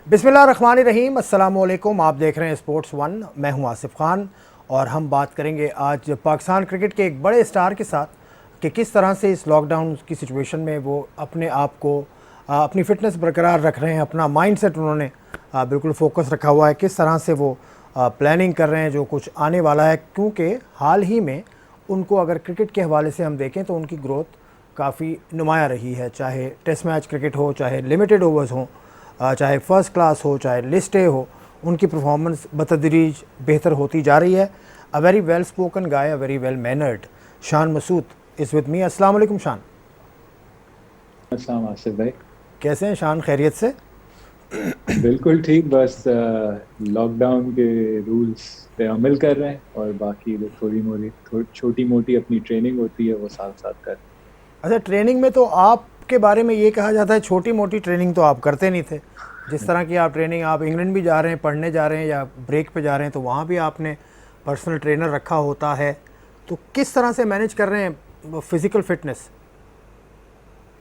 बिस्मिल्लाहिर्रहमानिर्रहीम, अस्सलामुअलैकुम। आप देख रहे हैं स्पोर्ट्स वन। मैं हूं आसिफ खान और हम बात करेंगे आज पाकिस्तान क्रिकेट के एक बड़े स्टार के साथ कि किस तरह से इस लॉकडाउन की सिचुएशन में वो अपने आप को अपनी फ़िटनेस बरकरार रख रहे हैं। अपना माइंडसेट उन्होंने बिल्कुल फोकस रखा हुआ है। किस तरह से वो प्लानिंग कर रहे हैं जो कुछ आने वाला है, क्योंकि हाल ही में उनको अगर क्रिकेट के हवाले से हम देखें तो उनकी ग्रोथ काफ़ी नुमाया रही है। चाहे टेस्ट मैच क्रिकेट हो, चाहे लिमिटेड ओवर्स हों, चाहे फ़र्स्ट क्लास हो, चाहे लिस्ट ए हो, उनकी परफॉर्मेंस बतदरीज बेहतर होती जा रही है। A very well spoken guy, a very well mannered Shan Masood is with me. अस्सलाम वालेकुम शान। अस्सलाम आसिफ भाई। कैसे हैं शान, खैरियत से? बिल्कुल ठीक, बस लॉकडाउन के रूल्स पे अमल कर रहे हैं और बाकी जो थोड़ी मोड़ी छोटी मोटी अपनी ट्रेनिंग होती है वो साथ साथ कर रहे अच्छा, ट्रेनिंग में तो आपके बारे में ये कहा जाता है छोटी मोटी ट्रेनिंग तो आप करते नहीं थे। जिस हैं। तरह की आप ट्रेनिंग, आप इंग्लैंड भी जा रहे हैं, पढ़ने जा रहे हैं या ब्रेक पे जा रहे हैं, तो वहाँ भी आपने पर्सनल ट्रेनर रखा होता है। तो किस तरह से मैनेज कर रहे हैं फिज़िकल फिटनेस?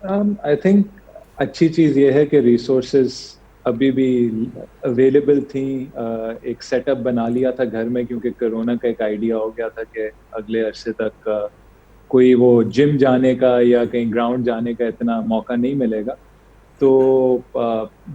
आई थिंक अच्छी चीज़ ये है कि रिसोर्सेज अभी भी अवेलेबल थी। एक सेटअप बना लिया था घर में, क्योंकि कोरोना का एक आइडिया हो गया था कि अगले अरसे तक कोई वो जिम जाने का या कहीं ग्राउंड जाने का इतना मौका नहीं मिलेगा। तो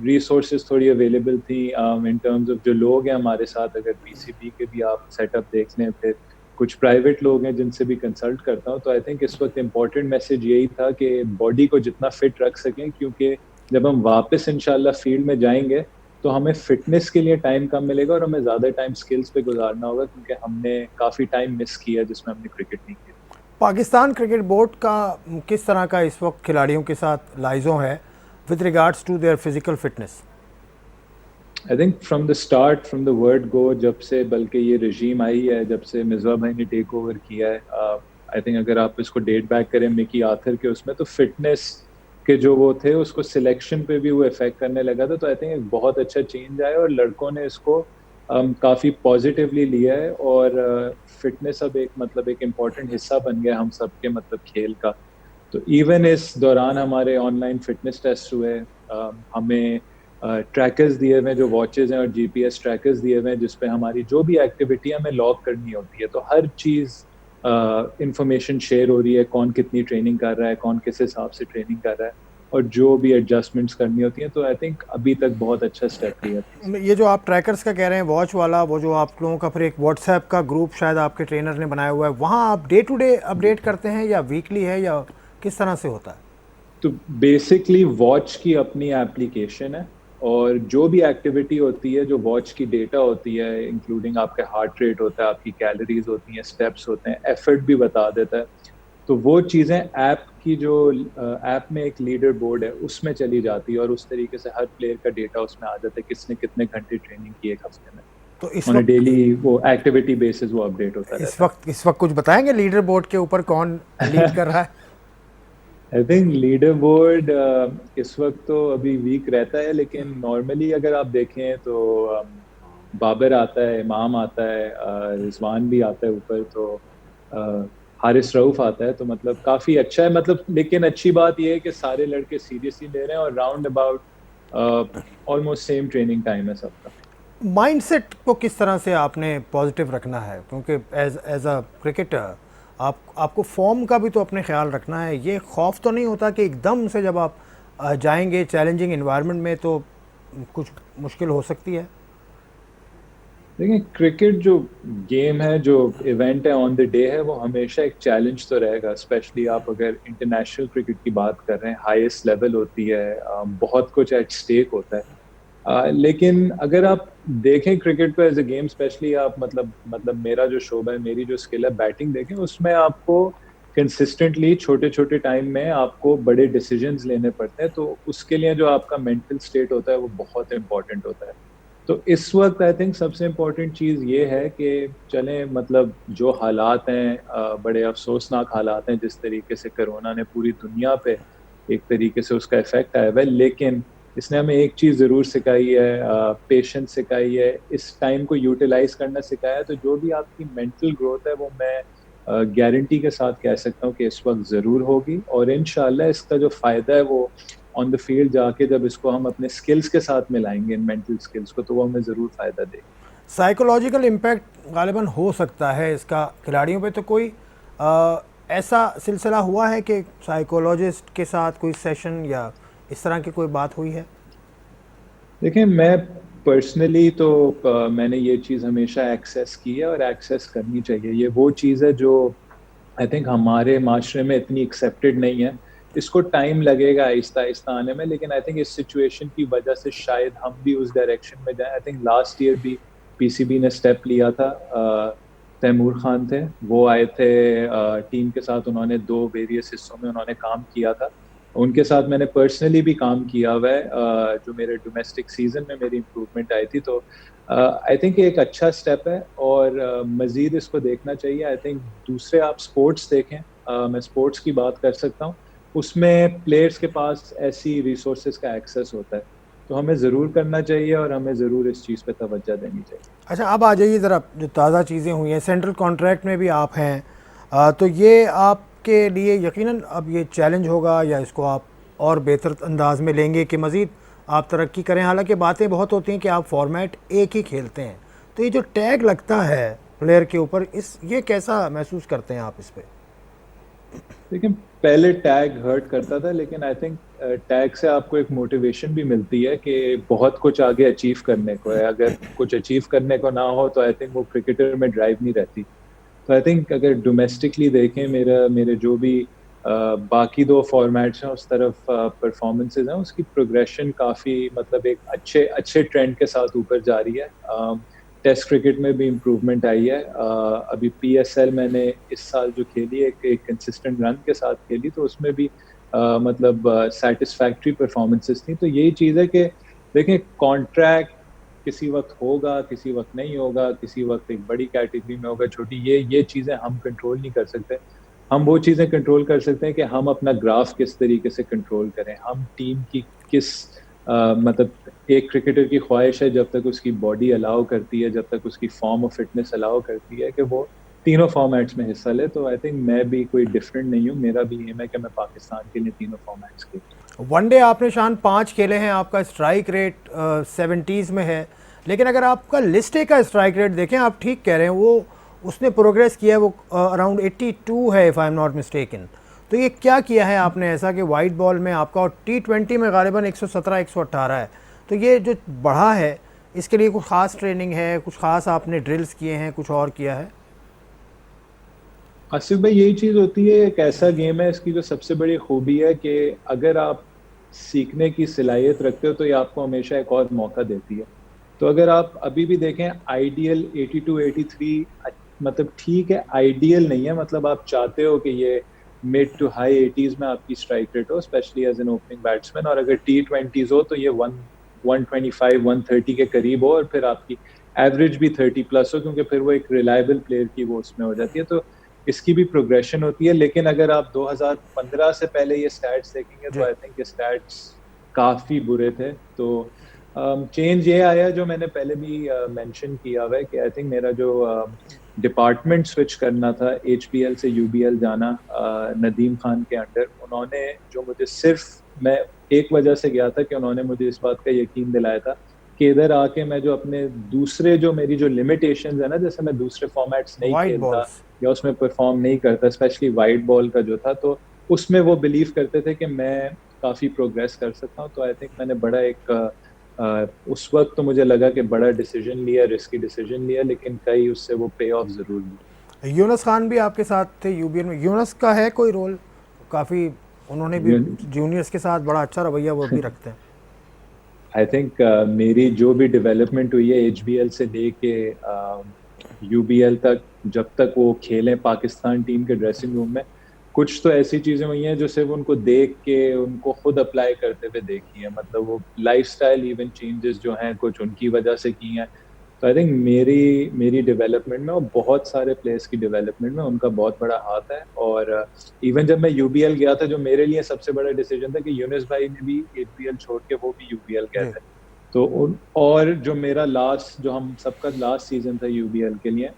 रिसोर्सेज थोड़ी अवेलेबल थी इन टर्म्स ऑफ जो लोग हैं हमारे साथ। अगर पीसीबी के भी आप सेटअप देख लें, फिर कुछ प्राइवेट लोग हैं जिनसे भी कंसल्ट करता हूँ। तो आई थिंक इस वक्त इम्पोर्टेंट मैसेज यही था कि बॉडी को जितना फिट रख सकें, क्योंकि जब हम वापस इंशाल्लाह फील्ड में जाएंगे तो हमें फिटनेस के लिए टाइम कम मिलेगा और हमें ज़्यादा टाइम स्किल्स पे गुजारना होगा, क्योंकि हमने काफ़ी टाइम मिस किया जिसमें हमने क्रिकेट नहीं किया। पाकिस्तान क्रिकेट बोर्ड का किस तरह का इस वक्त खिलाड़ियों के साथ लाइजों है with regards to their physical fitness? I think from the start, from the word go, जब से बल्कि ये रजीम आई है, जब से मिसबा भाई ने टेक ओवर किया है, आई थिंक अगर आप इसको डेट बैक करें मिकी आथर के उसमें, तो फिटनेस के जो वो थे उसको सिलेक्शन पे भी वो इफेक्ट करने लगा था। तो आई थिंक एक बहुत अच्छा चेंज आया और लड़कों ने इसको काफ़ी पॉजिटिवली लिया है। और फिटनेस अब एक मतलब एक इम्पॉर्टेंट हिस्सा बन गया हम सबके मतलब खेल का। तो इवन इस दौरान हमारे ऑनलाइन फिटनेस टेस्ट हुए, हमें ट्रैकर्स दिए हुए हैं, जो वॉचेज हैं, और जीपीएस ट्रैकर्स दिए हुए हैं जिसपे हमारी जो भी एक्टिविटी हमें लॉग करनी होती है। तो हर चीज़ इंफॉर्मेशन शेयर हो रही है, कौन कितनी ट्रेनिंग कर रहा है, कौन किस हिसाब से ट्रेनिंग कर रहा है, और जो भी एडजस्टमेंट्स करनी होती हैं। तो आई थिंक अभी तक बहुत अच्छा स्टेप लिया था इसने। ये जो आप ट्रैकर्स का कह रहे हैं, वॉच वाला, वो जो आप लोगों का फिर एक व्हाट्सएप का ग्रुप शायद आपके ट्रेनर ने बनाया हुआ है, वहाँ आप डे टू डे जी। अपडेट करते हैं या वीकली है या किस तरह से होता है? तो बेसिकली वॉच की अपनी एप्लीकेशन है, और जो भी एक्टिविटी होती है, जो वॉच की डेटा होती है, इंक्लूडिंग आपके हार्ट रेट होता है, आपकी कैलोरीज होती हैं, स्टेप्स होते हैं, एफर्ट भी बता देता है। तो वो चीज़ें ऐप की जो ऐप में एक लीडर बोर्ड है उसमें चली जाती है, और उस तरीके से हर प्लेयर का डेटा उसमें आ जाता है, किसने कितने घंटे ट्रेनिंग की एक हफ्ते में। तो इस ऑन अ वक्त डेली वो एक्टिविटी बेसिस वो अपडेट होता रहता इस वक्त कुछ बताएंगे लीडर बोर्ड के ऊपर कौन लीड है। कर रहा है? आई थिंक लीडर बोर्ड इस वक्त तो अभी वीक रहता है, लेकिन नॉर्मली अगर आप देखें तो बाबर आता है, इमाम आता है, रिजवान भी आता है ऊपर, तो अ, हारिस रऊफ आता है। तो मतलब काफी अच्छा है मतलब। लेकिन अच्छी बात यह है कि सारे लड़के सीरियसली ले रहे हैं, और round about almost same training time है सबका। माइंडसेट को किस तरह से आपने पॉजिटिव रखना है, क्योंकि एज एज अ क्रिकेटर आपको फॉर्म का भी तो अपने ख्याल रखना है। ये खौफ तो नहीं होता कि एकदम से जब आप जाएंगे चैलेंजिंग इन्वायरमेंट में तो कुछ मुश्किल हो सकती है? देखिए, क्रिकेट जो गेम है, जो इवेंट है, ऑन द डे है, वो हमेशा एक चैलेंज तो रहेगा। स्पेशली आप अगर इंटरनेशनल क्रिकेट की बात कर रहे हैं, हाईएस्ट लेवल होती है, बहुत कुछ एट स्टेक होता है। लेकिन अगर आप देखें क्रिकेट को एज अ गेम, स्पेशली आप मतलब मेरा जो शोबा है, मेरी जो स्किल है बैटिंग, देखें उसमें आपको कंसिस्टेंटली छोटे छोटे टाइम में आपको बड़े डिसीजंस लेने पड़ते हैं। तो उसके लिए जो आपका मेंटल स्टेट होता है वो बहुत इंपॉर्टेंट होता है। तो इस वक्त आई थिंक सबसे इम्पोर्टेंट चीज़ ये है कि चलें मतलब जो हालात हैं, बड़े अफसोसनाक हालात हैं, जिस तरीके से कोरोना ने पूरी दुनिया पे एक तरीके से उसका इफेक्ट आया हुआ है, लेकिन इसने हमें एक चीज़ ज़रूर सिखाई है, पेशेंस सिखाई है, इस टाइम को यूटिलाइज करना सिखाया है। तो जो भी आपकी मेंटल ग्रोथ है वो मैं गारंटी के साथ कह सकता हूँ कि इस वक्त ज़रूर होगी, और इंशाल्लाह इसका जो फ़ायदा है वो ऑन द फील्ड जाके जब इसको हम अपने स्किल्स के साथ मिलाएंगे, मेंटल स्किल्स को, तो वो हमें ज़रूर फ़ायदा देगी। साइकोलॉजिकल इम्पैक्ट गालिबन हो सकता है इसका खिलाड़ियों पे, तो कोई ऐसा सिलसिला हुआ है कि साइकोलॉजिस्ट के साथ कोई सेशन या इस तरह की कोई बात हुई है? देखिए, मैं पर्सनली तो मैंने ये चीज़ हमेशा एक्सेस की है और एक्सेस करनी चाहिए। ये वो चीज़ है जो आई थिंक हमारे माशरे में इतनी एक्सेप्टेड नहीं है। इसको टाइम लगेगा आहिस्ता-आहिस्ता आने में, लेकिन आई थिंक इस सिचुएशन की वजह से शायद हम भी उस डायरेक्शन में जाएँ। आई थिंक लास्ट ईयर भी पीसीबी ने स्टेप लिया था। तैमूर खान थे, वो आए थे टीम के साथ, उन्होंने 2 वेरियस हिस्सों में उन्होंने काम किया था। उनके साथ मैंने पर्सनली भी काम किया हुआ है, जो मेरे डोमेस्टिक सीज़न में मेरी इम्प्रूवमेंट आई थी। तो आई थिंक ये एक अच्छा स्टेप है और मज़ीद इसको देखना चाहिए। आई थिंक दूसरे आप स्पोर्ट्स देखें, मैं स्पोर्ट्स की बात कर सकता हूँ, उसमें प्लेयर्स के पास ऐसी रिसोर्सेज़ का एक्सेस होता है, तो हमें ज़रूर करना चाहिए और हमें ज़रूर इस चीज़ पे तवज्जो देनी चाहिए। अच्छा, अब आ जाइए ज़रा, जो ताज़ा चीज़ें हुई हैं, सेंट्रल कॉन्ट्रैक्ट में भी आप हैं, तो ये आपके लिए यकीनन अब ये चैलेंज होगा, या इसको आप और बेहतर अंदाज में लेंगे कि मज़ीद आप तरक्की करें? हालांकि बातें बहुत होती हैं कि आप फॉर्मेट एक ही खेलते हैं, तो ये जो टैग लगता है प्लेयर के ऊपर, इस ये कैसा महसूस करते हैं आप इस पर? लेकिन पहले टैग हर्ट करता था, लेकिन आई थिंक टैग से आपको एक मोटिवेशन भी मिलती है कि बहुत कुछ आगे अचीव करने को है। अगर कुछ अचीव करने को ना हो तो आई थिंक वो क्रिकेटर में ड्राइव नहीं रहती। तो आई थिंक अगर डोमेस्टिकली देखें, मेरा मेरे जो भी बाकी 2 फॉर्मेट्स हैं उस तरफ परफॉर्मेंसेस हैं, उसकी प्रोग्रेशन काफ़ी मतलब एक अच्छे अच्छे ट्रेंड के साथ ऊपर जा रही है। टेस्ट क्रिकेट में भी इम्प्रूवमेंट आई है। अभी पीएसएल मैंने इस साल जो खेली है, एक कंसिस्टेंट रन के साथ खेली, तो उसमें भी मतलब सैटिस्फैक्टरी परफॉर्मेंसेस थी। तो यही चीज़ है कि देखें, कॉन्ट्रैक्ट किसी वक्त होगा, किसी वक्त नहीं होगा, किसी वक्त एक बड़ी कैटेगरी में होगा, छोटी, ये चीज़ें हम कंट्रोल नहीं कर सकते। हम वो चीज़ें कंट्रोल कर सकते हैं कि हम अपना ग्राफ किस तरीके से कंट्रोल करें, हम टीम की किस मतलब एक क्रिकेटर की ख्वाहिश है, जब तक उसकी बॉडी अलाउ करती है, जब तक उसकी फॉर्म ऑफ फिटनेस अलाउ करती है, कि वो तीनों फॉर्मेट्स में हिस्सा ले। तो आई थिंक मैं भी कोई डिफरेंट नहीं हूँ, मेरा भी एम है कि मैं पाकिस्तान के लिए तीनों फॉर्मेट्स खेलूँ। वनडे आपने शान 5 खेले हैं, आपका स्ट्राइक रेट 70s में है, लेकिन अगर आपका लिस्ट ए का स्ट्राइक रेट देखें, आप ठीक कह रहे हैं, वो उसने प्रोग्रेस किया है, वो अराउंड 82 है if I am not mistaken. तो ये क्या किया है आपने ऐसा कि वाइट बॉल में आपका, और T20 में गालिबन 117 118 है, तो ये जो बढ़ा है, इसके लिए कुछ ख़ास ट्रेनिंग है, कुछ ख़ास आपने ड्रिल्स किए हैं, कुछ और किया है? आसिफ भाई, यही चीज़ होती है, एक ऐसा गेम है, इसकी जो सबसे बड़ी खूबी है कि अगर आप सीखने की सलाहियत रखते हो तो ये आपको हमेशा एक और मौका देती है। तो अगर आप अभी भी देखें, आइडियल 82 83 मतलब ठीक है, आइडियल नहीं है, मतलब आप चाहते हो कि ये मिड टू हाई 80s में आपकी स्ट्राइक रेट हो, specially as an opening batsman, और अगर T20s हो तो ये 125 130 के करीब हो, और फिर आपकी एवरेज भी 30 प्लस हो, क्योंकि फिर वो एक रिलायबल प्लेयर की वो उसमें हो जाती है। तो इसकी भी प्रोग्रेशन होती है। लेकिन अगर आप 2015 से पहले ये स्टैट्स देखेंगे तो जी। आई थिंक ये स्टैट्स काफ़ी बुरे थे। तो चेंज ये आया, जो मैंने पहले भी मेंशन किया हुआ है, कि आई थिंक मेरा जो डिपार्टमेंट स्विच करना था, एचपीएल से यूबीएल जाना, नदीम खान के अंडर, उन्होंने जो मुझे, सिर्फ मैं एक वजह से गया था कि उन्होंने मुझे इस बात का यकीन दिलाया था कि इधर आके मैं जो अपने दूसरे, जो मेरी जो लिमिटेशंस है ना, जैसे मैं दूसरे फॉर्मेट्स नहीं वाइट खेलता बॉल्स। या उसमें परफॉर्म नहीं करता, स्पेशली वाइट बॉल का जो था, तो उसमें वो बिलीव करते थे कि मैं काफ़ी प्रोग्रेस कर सकता हूँ। तो आई थिंक मैंने बड़ा एक उस वक्त तो मुझे लगा कि बड़ा डिसीजन लिया, रिस्की डिसीजन लिया, लेकिन कई उससे वो पे ऑफ ज़रूर हुआ। यूनुस खान भी आपके साथ थे यूबीएल में, यूनुस का है कोई रोल? काफ़ी उन्होंने भी जूनियर्स के साथ बड़ा अच्छा रवैया वो भी रखते हैं। आई थिंक मेरी जो भी डेवलपमेंट हुई है एचबीएल से लेके यूबीएल तक, जब तक वो खेलें पाकिस्तान टीम के ड्रेसिंग रूम में, कुछ तो ऐसी चीजें हुई हैं जो सिर्फ उनको देख के, उनको खुद अप्लाई करते हुए देखी है। मतलब वो लाइफस्टाइल इवन चेंजेस जो हैं, कुछ उनकी वजह से की हैं। तो आई थिंक मेरी मेरी डेवलपमेंट में और बहुत सारे प्लेयर्स की डेवलपमेंट में उनका बहुत बड़ा हाथ है। और इवन जब मैं यूबीएल गया था, जो मेरे लिए सबसे बड़ा डिसीजन था कि यूनुस भाई ने भी एचबीएल छोड़ के वो भी यूबीएल गए जी। थे। तो और जो मेरा लास्ट, जो हम सबका लास्ट सीजन था यूबीएल के लिए,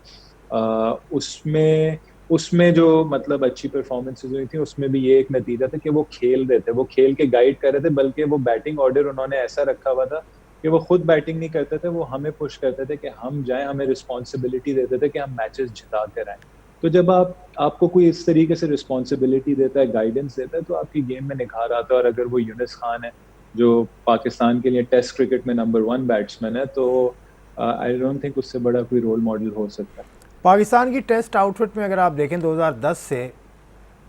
उसमें उसमें जो मतलब अच्छी परफॉर्मेंसेज हुई थी उसमें भी ये एक नतीजा था कि वो खेल रहे थे, वो खेल के गाइड कर रहे थे, बल्कि वो बैटिंग ऑर्डर उन्होंने ऐसा रखा हुआ था कि वो खुद बैटिंग नहीं करते थे, वो हमें पुश करते थे कि हम जाएं, हमें रिस्पॉन्सिबिलिटी देते थे कि हम मैचेस जिता कर आए। तो जब आपको कोई इस तरीके से रिस्पॉन्सिबिलिटी देता है, गाइडेंस देता है, तो आपकी गेम में निखार आता है। और अगर वो यूनिस खान है जो पाकिस्तान के लिए टेस्ट क्रिकेट में नंबर 1 बैट्समैन है, तो आई डोंट थिंक उससे बड़ा कोई रोल मॉडल हो सकता है। पाकिस्तान की टेस्ट आउटफिट में अगर आप देखें 2010 से,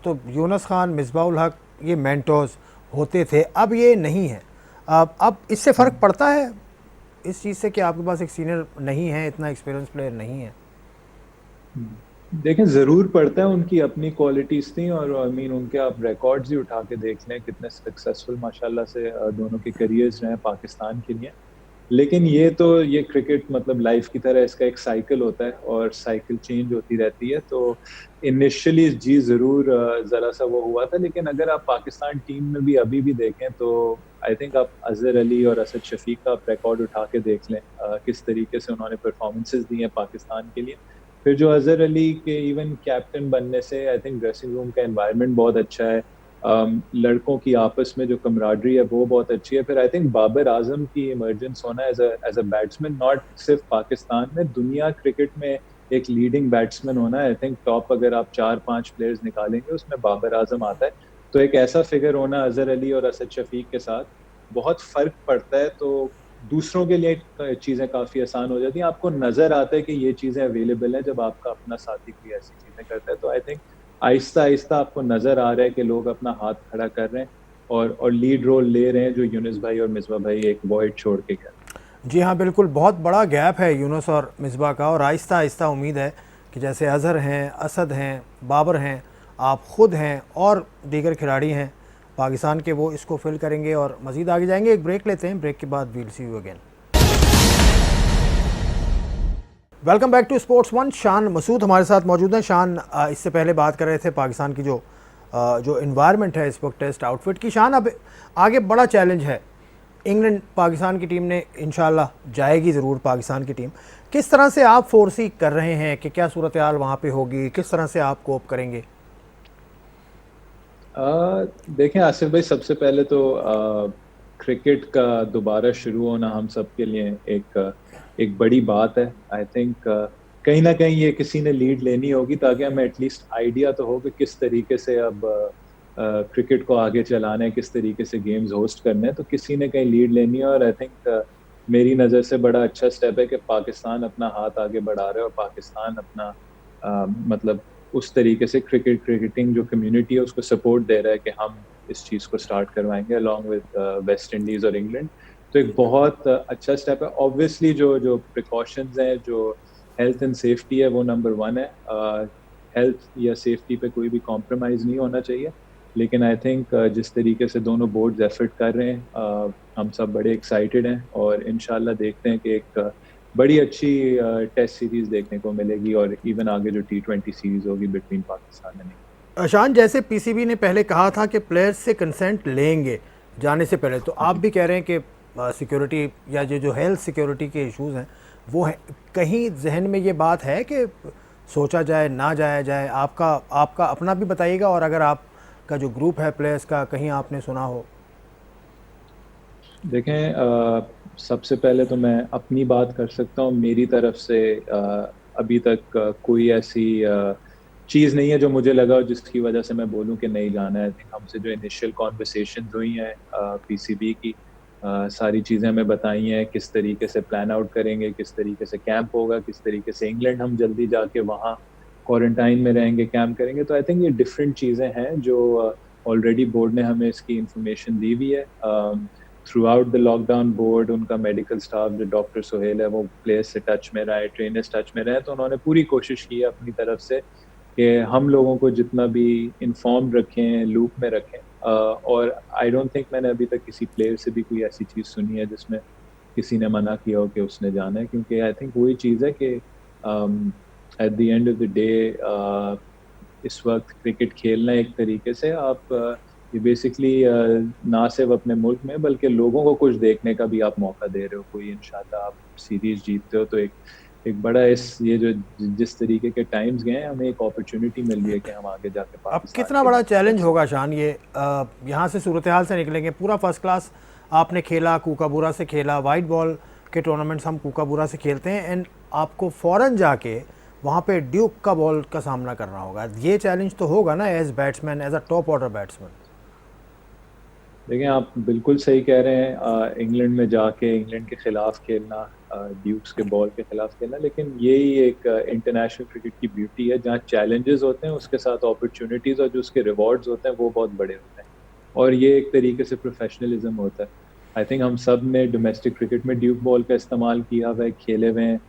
तो यूनुस खान, मिसबाह उल हक ये मेंटोर्स होते थे, अब ये नहीं है। अब इससे फ़र्क पड़ता है इस चीज़ से कि आपके पास एक सीनियर नहीं है, इतना एक्सपीरियंस प्लेयर नहीं है? देखें, जरूर पड़ता है। उनकी अपनी क्वालिटीज थी, और आई मीन उनके आप रिकॉर्ड्स ही उठा के देख लें, कितने सक्सेसफुल माशाल्लाह से दोनों के करियर्स रहे पाकिस्तान के लिए। लेकिन ये क्रिकेट मतलब लाइफ की तरह, इसका एक साइकिल होता है और साइकिल चेंज होती रहती है। तो इनिशियली जी जरूर जरा सा वो हुआ था, लेकिन अगर आप पाकिस्तान टीम में भी अभी भी देखें तो आई थिंक आप अजहर अली और असद शफीक का आप रिकॉर्ड उठा के देख लें, किस तरीके से उन्होंने परफॉर्मेंसेज दी हैं पाकिस्तान के लिए। फिर जो अजहर अली के इवन कैप्टन बनने से आई थिंक ड्रेसिंग रूम का एनवायरनमेंट बहुत अच्छा है। लड़कों की आपस में जो कमराडरी है वो बहुत अच्छी है। फिर आई थिंक बाबर आजम की इमरजेंस होना एज अ बैट्समैन, नॉट सिर्फ पाकिस्तान में, दुनिया क्रिकेट में एक लीडिंग बैट्समैन होना है। आई थिंक टॉप अगर आप 4-5 प्लेयर्स निकालेंगे उसमें बाबर आजम आता है। तो एक ऐसा फिगर होना अजहर अली और असद शफीक के साथ, बहुत फर्क पड़ता है। तो दूसरों के लिए चीजें काफी आसान हो जाती हैं। आपको नजर आता है कि ये चीजें अवेलेबल है जब आपका अपना साथी कोई ऐसी चीजें करता है। तो आई थिंक आहिस्ता आहिस्ता आपको नजर आ रहा है कि लोग अपना हाथ खड़ा कर रहे हैं और लीड रोल ले रहे हैं, जो यूनुस भाई और मिसबा भाई एक वॉइड छोड़ के गए। जी हाँ, बिल्कुल, बहुत बड़ा गैप है यूनुस और मिसबाह का, और आहिस्ता आहिस्ता उम्मीद है कि जैसे अज़हर हैं, असद हैं, बाबर हैं, आप ख़ुद हैं और दीगर खिलाड़ी हैं पाकिस्तान के, वो इसको फिल करेंगे और मज़ीद आगे जाएंगे। एक ब्रेक लेते हैं, ब्रेक के बाद we'll see you again. Welcome back to sports one. Shan Masood हमारे साथ मौजूद हैं। शान, इससे पहले बात कर रहे थे पाकिस्तान की जो इन्वायरमेंट है इस वक्त टेस्ट आउटफिट की। शान, अब आगे बड़ा चैलेंज है। इंग्लैंड पाकिस्तान की टीम ने इंशाल्लाह जाएगी ज़रूर पाकिस्तान की टीम। किस तरह से आप फोर्सी कर रहे हैं कि क्या सूरत हाल वहाँ पे होगी, किस तरह से आप कोप करेंगे? देखें आसिफ भाई, सबसे पहले तो क्रिकेट का दोबारा शुरू होना हम सब के लिए एक बड़ी बात है। आई थिंक कहीं ना कहीं ये किसी ने लीड लेनी होगी, ताकि हमें एटलीस्ट आइडिया तो हो कि किस तरीके से अब क्रिकेट को आगे चलाना है, किस तरीके से गेम्स होस्ट करने हैं। तो किसी ने कहीं लीड लेनी है, और आई थिंक मेरी नज़र से बड़ा अच्छा स्टेप है कि पाकिस्तान अपना हाथ आगे बढ़ा रहा है, और पाकिस्तान अपना मतलब उस तरीके से क्रिकेटिंग जो कम्युनिटी है उसको सपोर्ट दे रहा है कि हम इस चीज़ को स्टार्ट करवाएंगे अलॉन्ग विद वेस्ट इंडीज़ और इंग्लैंड। तो एक बहुत अच्छा स्टेप है। ऑब्वियसली जो जो प्रिकॉशंस हैं, जो हेल्थ एंड सेफ्टी है, वो नंबर 1 है। हेल्थ या सेफ्टी पे कोई भी कॉम्प्रोमाइज़ नहीं होना चाहिए। लेकिन आई थिंक जिस तरीके से दोनों बोर्ड्स एफर्ट कर रहे हैं, हम सब बड़े एक्साइटेड हैं, और इंशाल्लाह देखते हैं कि एक बड़ी अच्छी टेस्ट सीरीज देखने को मिलेगी, और इवन आगे जो T20 सीरीज होगी बिटवीन पाकिस्तान एंड इंडिया। अशान, जैसे पीसीबी ने पहले कहा था कि प्लेयर्स से कंसेंट लेंगे जाने से पहले, तो आप भी कह रहे हैं कि सिक्योरिटी या जो हेल्थ सिक्योरिटी के इश्यूज़ हैं वो है, कहीं जहन में ये बात है कि सोचा जाए ना जाया जाए? आपका आपका अपना भी बताइएगा, और अगर आपका जो ग्रुप है प्लेयर्स का, कहीं आपने सुना हो। देखें, सबसे पहले तो मैं अपनी बात कर सकता हूँ। मेरी तरफ से अभी तक कोई ऐसी चीज़ नहीं है जो मुझे लगा हो जिसकी वजह से मैं बोलूँ कि नहीं जाना है। हमसे जो इनिशियल कॉन्वर्सेशन हुई हैं पीसीबी की, सारी चीज़ें हमें बताई हैं, किस तरीके से प्लान आउट करेंगे, किस तरीके से कैंप होगा, किस तरीके से इंग्लैंड हम जल्दी जाके वहाँ क्वारंटाइन में रहेंगे, कैंप करेंगे। तो आई थिंक ये डिफरेंट चीज़ें हैं जो ऑलरेडी बोर्ड ने हमें इसकी इंफॉर्मेशन दी हुई है। Through out the lockdown board, उनका मेडिकल स्टाफ जो डॉक्टर सोहेल है वो प्लेयर्स से टच में रहा है, ट्रेनर्स टच में रहे, तो उन्होंने पूरी कोशिश की है अपनी तरफ से कि हम लोगों को जितना भी इन्फॉर्म रखें, लूप में रखें। और आई डोंट थिंक मैंने अभी तक किसी प्लेयर से भी कोई ऐसी चीज़ सुनी है जिसमें किसी ने मना किया हो कि उसने जाना है, क्योंकि आई थिंक वही चीज़ है कि at the end of the day इस वक्त क्रिकेट खेलना एक तरीके से आप ये बेसिकली ना सिर्फ अपने मुल्क में बल्कि लोगों को कुछ देखने का भी आप मौका दे रहे हो। कोई इंशाल्लाह आप सीरीज जीतते हो तो एक बड़ा ये जो जिस तरीके के टाइम्स गए हैं, हमें एक अपॉर्चुनिटी मिल रही है कि हम आगे जाके अब पाकिस्तान कितना के बड़ा लिए कुछ कर चैलेंज होगा सकते शान ये यहाँ से सूरत हाल से निकलेंगे पूरा फर्स्ट क्लास आपने खेला कूकाबूरा से खेला वाइट बॉल के टूर्नामेंट्स हम कूकाबूरा से खेलते हैं एंड आपको फ़ौरन जाके वहाँ पे ड्यूक का बॉल का सामना करना होगा ये चैलेंज तो होगा ना as batsman as a top order batsman. देखिए आप बिल्कुल सही कह रहे हैं, इंग्लैंड में जाके इंग्लैंड के खिलाफ खेलना, ड्यूक्स के बॉल के खिलाफ खेलना, लेकिन यही एक इंटरनेशनल क्रिकेट की ब्यूटी है, जहाँ चैलेंजेस होते हैं उसके साथ अपॉर्चुनिटीज और जो उसके रिवॉर्ड्स होते हैं वो बहुत बड़े होते हैं, और ये एक तरीके से प्रोफेशनलिज्म होता है। आई थिंक हम सब ने डोमेस्टिक क्रिकेट में ड्यूक बॉल का इस्तेमाल किया हुआ है, खेले हुए हैं।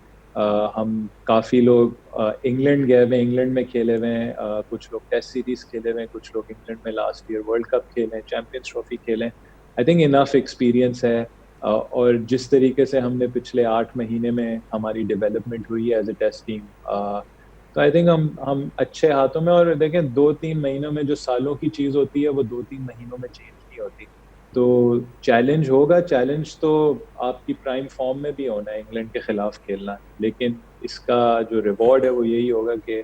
हम काफ़ी लोग इंग्लैंड गए हुए, इंग्लैंड में खेले हुए हैं, कुछ लोग टेस्ट सीरीज खेले हुए हैं, कुछ लोग इंग्लैंड में लास्ट ईयर वर्ल्ड कप खेले हैं, चैंपियंस ट्रॉफी खेले हैं। आई थिंक इनफ एक्सपीरियंस है, और जिस तरीके से हमने पिछले 8 महीने में हमारी डेवलपमेंट हुई है एज ए टेस्ट टीम, तो आई थिंक हम अच्छे हाथों में। और देखें 2-3 महीनों में जो सालों की चीज़ होती है वो 2-3 महीनों में चेंज नहीं होती। तो चैलेंज होगा, चैलेंज तो आपकी प्राइम फॉर्म में भी होना है इंग्लैंड के खिलाफ खेलना, लेकिन इसका जो रिवॉर्ड है वो यही होगा कि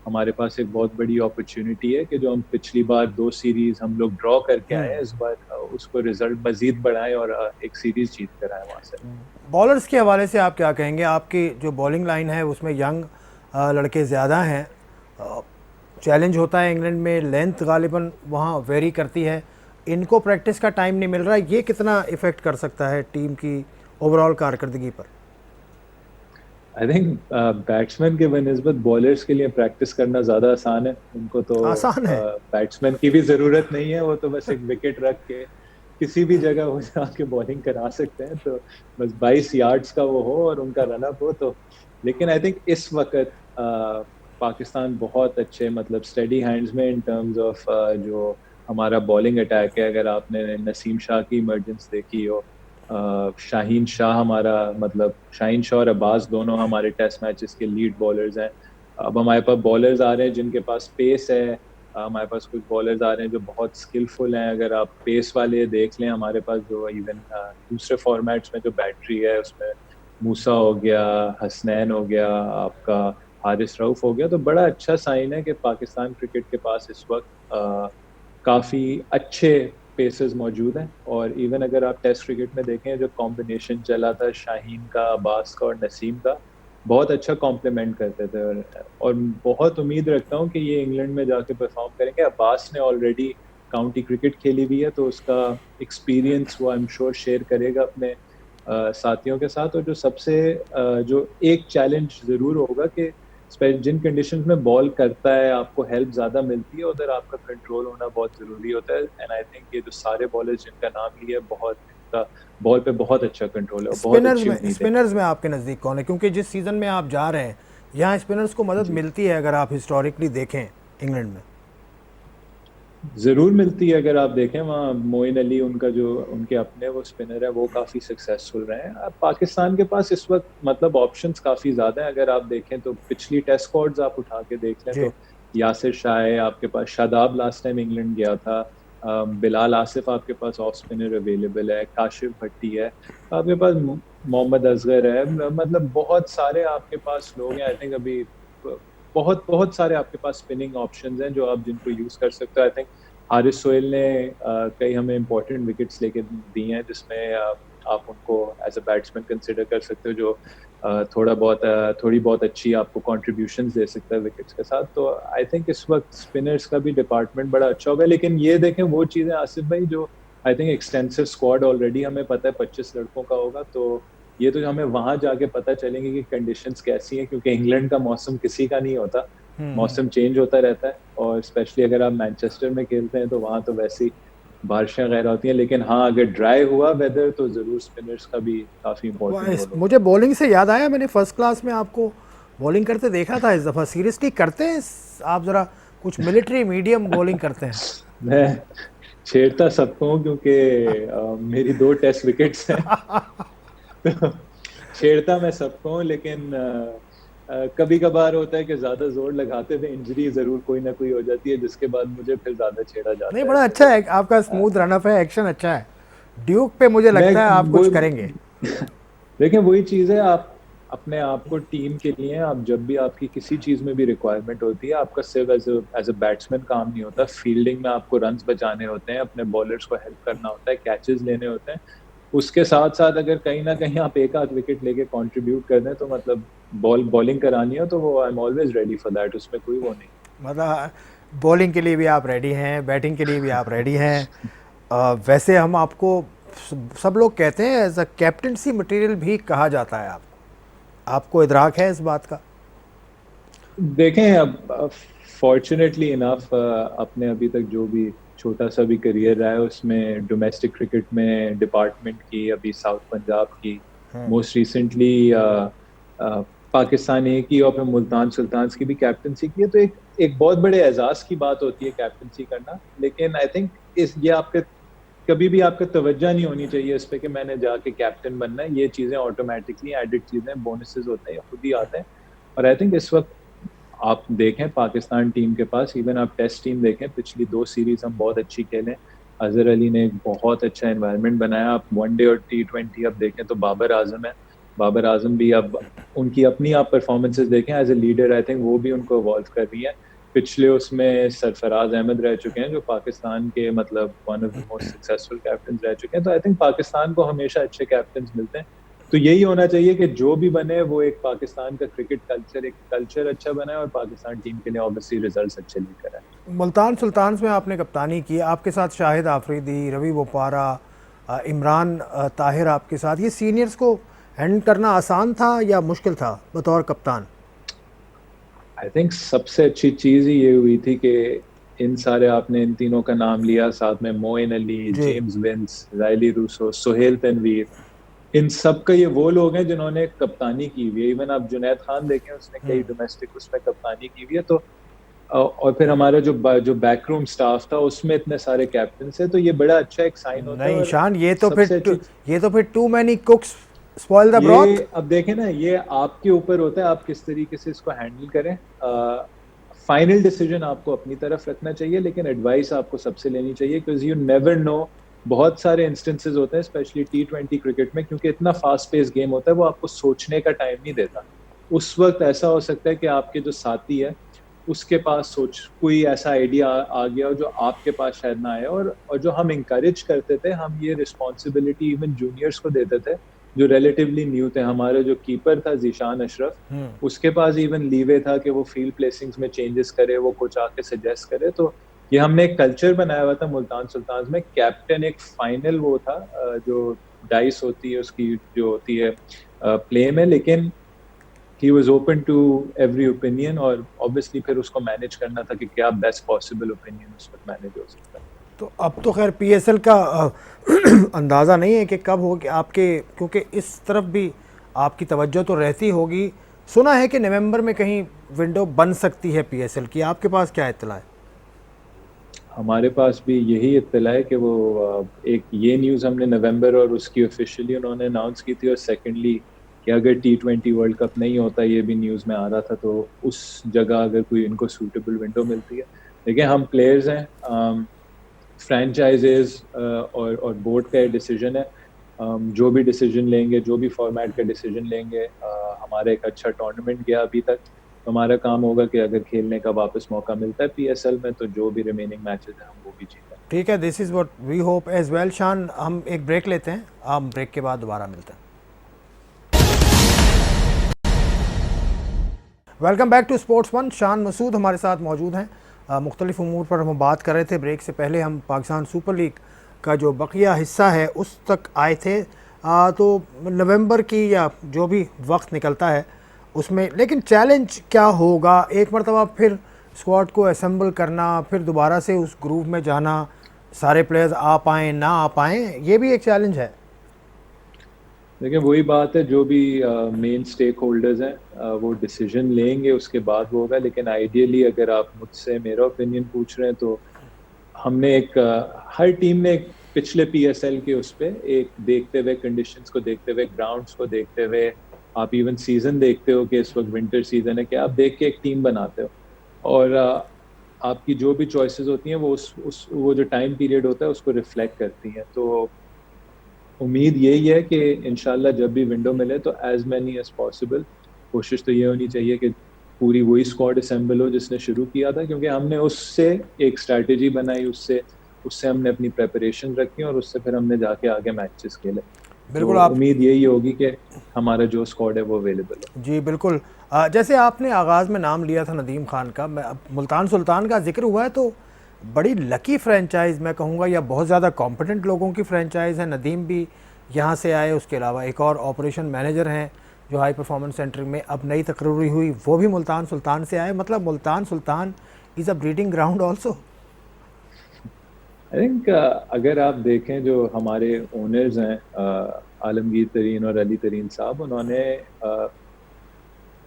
हमारे पास एक बहुत बड़ी अपॉर्चुनिटी है कि जो हम पिछली बार 2 सीरीज हम लोग ड्रॉ करके आए हैं, इस बार उसको रिजल्ट मजीद बढ़ाएं और एक सीरीज जीत कर आए वहाँ से। बॉलर्स के हवाले से आप क्या कहेंगे आपकी जो बॉलिंग लाइन है उसमें यंग लड़के ज़्यादा हैं चैलेंज होता है इंग्लैंड में लेंथ गालिबन वहाँ वेरी करती है इनको प्रैक्टिस का टाइम नहीं मिल रहा है ये कितना इफ़ेक्ट कर सकता है टीम की ओवरऑल कारकर्दगी पर। आई थिंक बैट्समैन के बनस्बत बॉलर्स के लिए प्रैक्टिस करना ज़्यादा आसान है, उनको तो आसान है बैट्समैन की भी ज़रूरत नहीं है, वो तो बस एक विकेट रख के किसी भी जगह वो जाके बॉलिंग करा सकते हैं, तो बस 22 यार्ड्स का वो हो और उनका रन अप हो तो। लेकिन आई थिंक इस वक्त पाकिस्तान बहुत अच्छे मतलब स्टेडी हैंड्स में इन टर्म्स ऑफ जो हमारा बॉलिंग अटैक है। अगर आपने नसीम शाह की इमरजेंस देखी हो, शाहीन शाह हमारा मतलब शाहीन शाह और अब्बास दोनों हमारे टेस्ट मैचेस के लीड बॉलर्स हैं। अब हमारे पास बॉलर्स आ रहे हैं जिनके पास पेस है, हमारे पास कुछ बॉलर्स आ रहे हैं जो बहुत स्किलफुल हैं। अगर आप पेस वाले देख लें, हमारे पास जो इवन दूसरे फॉर्मेट्स में जो बैटरी है उसमें मूसा हो गया, हसनैन हो गया, आपका हारिस रऊफ हो गया, तो बड़ा अच्छा साइन है कि पाकिस्तान क्रिकेट के पास इस वक्त काफ़ी अच्छे पेसर्स मौजूद हैं। और इवन अगर आप टेस्ट क्रिकेट में देखें, जो कॉम्बिनेशन चला था शाहीन का, अब्बास का और नसीम का, बहुत अच्छा कॉम्प्लीमेंट करते थे। और बहुत उम्मीद रखता हूँ कि ये इंग्लैंड में जाके परफॉर्म करेंगे। अब्बास ने ऑलरेडी काउंटी क्रिकेट खेली हुई है, तो उसका एक्सपीरियंस वो आई एम श्योर शेयर करेगा अपने साथियों के साथ। और जो सबसे जो एक चैलेंज ज़रूर होगा कि जिन कंडीशंस में बॉल करता है आपको हेल्प ज़्यादा मिलती है, उधर आपका कंट्रोल होना बहुत ज़रूरी होता है। एंड आई थिंक ये जो सारे बॉलर्स जिनका नाम लिया, बहुत इनका बॉल पे बहुत अच्छा कंट्रोल है और बहुत अच्छी उम्मीद है। स्पिनर्स में आपके नज़दीक कौन है क्योंकि जिस सीज़न में आप जा रहे हैं यहाँ स्पिनर्स को मदद जी, मिलती है अगर आप हिस्टोरिकली देखें इंग्लैंड में। ज़रूर मिलती है। अगर आप देखें वहाँ मोइन अली, उनका जो उनके अपने वो स्पिनर है, वो काफ़ी सक्सेसफुल रहे हैं। अब पाकिस्तान के पास इस वक्त मतलब ऑप्शंस काफ़ी ज़्यादा हैं। अगर आप देखें तो पिछली टेस्ट स्क्वाड्स आप उठा के देख लें जी तो यासिर शाह है आपके पास, शादाब लास्ट टाइम इंग्लैंड गया था, बिलाल आसिफ आपके पास ऑफ स्पिनर अवेलेबल है, काशिफ भट्टी है आपके पास, मोहम्मद असगर है, मतलब बहुत सारे आपके पास लोग हैं। आई थिंक अभी बहुत बहुत सारे आपके पास स्पिनिंग ऑप्शंस हैं जो आप जिनको यूज कर सकते हो। आई थिंक हारिस सोहेल ने कई हमें इंपॉर्टेंट विकेट्स लेके दी हैं, जिसमें आप उनको एज अ बैट्समैन कंसिडर कर सकते हो, जो थोड़ी बहुत अच्छी आपको कॉन्ट्रीब्यूशंस दे सकता है विकेट्स के साथ। तो आई थिंक इस वक्त स्पिनर्स का भी डिपार्टमेंट बड़ा अच्छा होगा। लेकिन ये देखें वो चीज़ें आसिफ भाई, जो I think extensive squad already हमें पता है 25 लड़कों का होगा, तो ये तो हमें वहां जाके पता चलेंगे कि कंडीशंस कैसी हैं, क्योंकि इंग्लैंड का मौसम किसी का नहीं होता, मौसम चेंज होता रहता है। और स्पेशली अगर आप मैनचेस्टर में खेलते हैं तो वहां तो वैसे ही बारिशें वगैरह होती हैं। लेकिन हाँ, अगर ड्राई हुआ वेदर तो जरूर स्पिनर्स का भी काफी इंपॉर्टेंट रोल होगा। मुझे बॉलिंग से याद आया मैंने फर्स्ट क्लास में आपको बॉलिंग करते देखा था इस दफ़ा सीरियसली करते हैं आप ज़रा कुछ मिलिट्री मीडियम बॉलिंग करते हैं। मैं छेड़ता सबको हूँ क्योंकि मेरी 2 टेस्ट विकेट्स हैं तो छेड़ता मैं सबको हूँ, लेकिन कभी कभार होता है कि ज्यादा जोर लगाते हुए इंजरी जरूर कोई ना कोई हो जाती है, जिसके बाद मुझे फिर ज्यादा छेड़ा नहीं जाता है। बड़ा अच्छा तो है आपका स्मूथ रनअप है एक्शन अच्छा है ड्यूक पे मुझे मैं लगता है आप वो कुछ करेंगे। देखिए वही चीज है, आप अपने आप को टीम के लिए, आप जब भी आपकी किसी चीज में भी रिक्वायरमेंट होती है, आपका सिर्फ एज अ बैट्समैन काम नहीं होता, फील्डिंग में आपको रन्स बचाने होते हैं, अपने बॉलर्स को हेल्प करना होता है, कैचेस लेने होते हैं। उसके साथ साथ अगर कहीं ना कहीं आप एक आध विकेट लेके कंट्रीब्यूट कर दें, तो मतलब बॉलिंग करानी हो तो वो I am always ready for that, उसमें कोई वो नहीं। मतलब बॉलिंग के लिए भी आप रेडी हैं, बैटिंग के लिए भी आप रेडी हैं। वैसे हम आपको सब लोग कहते हैं एज अ कैप्टनसी मटेरियल भी कहा जाता है आपको इदराक है इस बात का? देखें, अब फॉर्चुनेटली इनफ अपने अभी तक जो भी छोटा सा भी करियर रहा है उसमें डोमेस्टिक क्रिकेट में डिपार्टमेंट की, अभी साउथ पंजाब की, मोस्ट रिसेंटली पाकिस्तान ए की, और फिर मुल्तान सुल्तान्स की भी कैप्टनसी की है। तो एक एक बहुत बड़े एजाज की बात होती है कैप्टनसी करना, लेकिन आई थिंक इस ये आपके कभी भी आपका तवज्जो नहीं होनी चाहिए इस पे कि मैंने जाके कैप्टन बनना है। ये चीजें ऑटोमेटिकली एडिड चीजें, बोनसेस होते हैं, खुद ही आते हैं। और आई थिंक इस वक्त आप देखें पाकिस्तान टीम के पास, इवन आप टेस्ट टीम देखें, पिछली 2 सीरीज हम बहुत अच्छी खेले। अजहर अली ने एक बहुत अच्छा एनवायरनमेंट बनाया। आप वनडे और T20 अब देखें तो बाबर आजम है। बाबर आजम भी अब उनकी अपनी आप परफॉर्मेंसेस देखें as a leader, I think वो भी उनको इवॉल्व कर रही है। पिछले उसमें सरफराज अहमद रह चुके हैं जो पाकिस्तान के मतलब one of the most successful captain रह चुके हैं। तो आई थिंक पाकिस्तान को हमेशा अच्छे कैप्टन मिलते हैं। तो यही होना चाहिए कि जो भी बने वो एक पाकिस्तान का क्रिकेट कल्चर, एक कल्चर अच्छा बनाए और पाकिस्तान टीम के लिए ऑब्वियसली रिजल्ट्स अच्छे लेकर आए। मुल्तान सुल्तान्स में आपने कप्तानी की, आपके साथ शाहिद आफरीदी, रवि बोपारा, इमरान ताहिर आपके साथ, ये सीनियर्स को हैंडल करना आसान था या मुश्किल था बतौर कप्तान? आई थिंक सबसे अच्छी चीज ही ये हुई थी कि इन सारे, आपने इन तीनों का नाम लिया, साथ में Moeen Ali, ji. James Vince, Rilee Rossouw, Sohail Tanvir, इन सब का ये वो लोग हैं जिन्होंने कप्तानी की हुई है। इवन आप जुनैद खान देखें, उसने कई डोमेस्टिक उसमें कप्तानी की हुई है। तो और फिर हमारा जो बैकरूम स्टाफ था उसमें इतने सारे कैप्टन है, तो ये बड़ा अच्छा एक साइन होता है। नहीं और ईशान, सबसे अच्छी ये तो फिर too many cooks spoil the broth. ये, अब देखें ना, ये आपके ऊपर होता है आप किस तरीके से इसको हैंडल करें। फाइनल डिसीजन आपको अपनी तरफ रखना चाहिए, लेकिन एडवाइस आपको सबसे लेनी चाहिए, बिकॉज यू नेवर नो। बहुत सारे इंस्टेंसेस होते हैं स्पेशली T20 क्रिकेट में, क्योंकि इतना फास्ट पेस गेम होता है, वो आपको सोचने का टाइम नहीं देता। उस वक्त ऐसा हो सकता है कि आपके जो साथी है उसके पास सोच कोई ऐसा आइडिया आ गया हो जो आपके पास शायद ना आए। और जो हम इंकरेज करते थे, हम ये रिस्पॉन्सिबिलिटी इवन जूनियर्स को देते थे जो रिलेटिवली न्यू थे। हमारे जो कीपर था जीशान अशरफ, उसके पास इवन लीवे था कि वो फील्ड प्लेसिंग्स में चेंजेस करे, वो कुछ आके सजेस्ट करे। तो ये हमने एक कल्चर बनाया हुआ था मुल्तान सुल्तान में। कैप्टन एक फाइनल वो था, जो डाइस होती है उसकी जो होती है प्ले में, लेकिन he was open to every opinion, और ऑब्वियसली फिर उसको मैनेज करना था कि क्या बेस्ट पॉसिबल ओपिनियन उस वक्त मैनेज हो सकता है। तो अब तो खैर PSL का अंदाज़ा नहीं है कि कब हो कि आपके, क्योंकि इस तरफ भी आपकी तवज्जो तो रहती होगी। सुना है कि नवंबर में कहीं विंडो बन सकती है PSL की, आपके पास क्या इत्तला है? हमारे पास भी यही इत्तला है कि वो एक ये न्यूज़ हमने नवंबर और उसकी ऑफिशियली उन्होंने अनाउंस की थी, और सेकेंडली कि अगर T20 वर्ल्ड कप नहीं होता, ये भी न्यूज़ में आ रहा था, तो उस जगह अगर कोई इनको सूटेबल विंडो मिलती है। देखिए, हम प्लेयर्स हैं, फ्रेंचाइजेज और बोर्ड का डिसीजन है। जो भी डिसीजन लेंगे, जो भी फॉर्मेट का डिसीजन लेंगे, हमारा एक अच्छा टूर्नामेंट गया अभी तक, तो हमारा काम होगा कि अगर खेलने का वापस मौका मिलता है PSL में, तो जो भी रिमेनिंग मैचेस हैं हम वो भी जीतें। ठीक है, this is what we hope as well. Shan, हम एक ब्रेक लेते हैं, हम ब्रेक के बाद दोबारा मिलते हैं। Welcome back to sports one. Shan Masood हमारे साथ मौजूद हैं। मुख्तलिफ उमूर पर हम बात कर रहे थे। ब्रेक से पहले हम पाकिस्तान सुपर लीग का जो बकिया हिस्सा है उस तक आए थे। तो नवंबर की या जो भी वक्त निकलता है उसमें, लेकिन चैलेंज क्या होगा, एक मरतबा फिर स्क्वाड को असेंबल करना, फिर दोबारा से उस ग्रुप में जाना, सारे प्लेयर्स आ पाएँ ना आ पाएँ, ये भी एक चैलेंज है। देखिए, वही बात है, जो भी मेन स्टेक होल्डर्स हैं वो डिसीजन लेंगे, उसके बाद वो होगा। लेकिन आइडियली अगर आप मुझसे मेरा ओपिनियन पूछ रहे हैं, तो हमने एक हर टीम ने एक पिछले PSL के उस पे एक देखते हुए, कंडीशंस को देखते हुए, ग्राउंड्स को देखते हुए, आप इवन सीजन देखते हो कि इस वक्त विंटर सीजन है, कि आप देख के एक टीम बनाते हो। और आपकी जो भी चॉइसेस होती हैं वो उस वो जो टाइम पीरियड होता है उसको रिफ्लेक्ट करती हैं। तो उम्मीद यही है कि इंशाल्लाह जब भी विंडो मिले तो एज मैनी एज पॉसिबल, कोशिश तो ये होनी चाहिए कि पूरी वही स्क्वाड असेंबल हो जिसने शुरू किया था, क्योंकि हमने उससे एक स्ट्रैटेजी बनाई, उससे उससे हमने अपनी प्रेपरेशन रखी और उससे फिर हमने जाके आगे मैचेस खेले। तो बिल्कुल आप उम्मीद यही होगी कि हमारा जो स्क्वाड है वो अवेलेबल हो। जी बिल्कुल। जैसे आपने आगाज़ में नाम लिया था नदीम खान का, मैं अब मुल्तान सुल्तान का जिक्र हुआ है तो बड़ी लकी फ्रेंचाइज़ मैं कहूँगा, या बहुत ज़्यादा कॉम्पिटेंट लोगों की फ्रेंचाइज़ है। नदीम भी यहाँ से आए, उसके अलावा एक और ऑपरेशन मैनेजर हैं जो हाई परफॉर्मेंस सेंटर में अब नई तकर्री हुई, वो भी मुल्तान सुल्तान से आए। मतलब Multan Sultan is a breeding ground also. I think अगर आप देखें जो हमारे ओनर्स हैं, आलमगीर तरीन और अली तरीन साहब, उन्होंने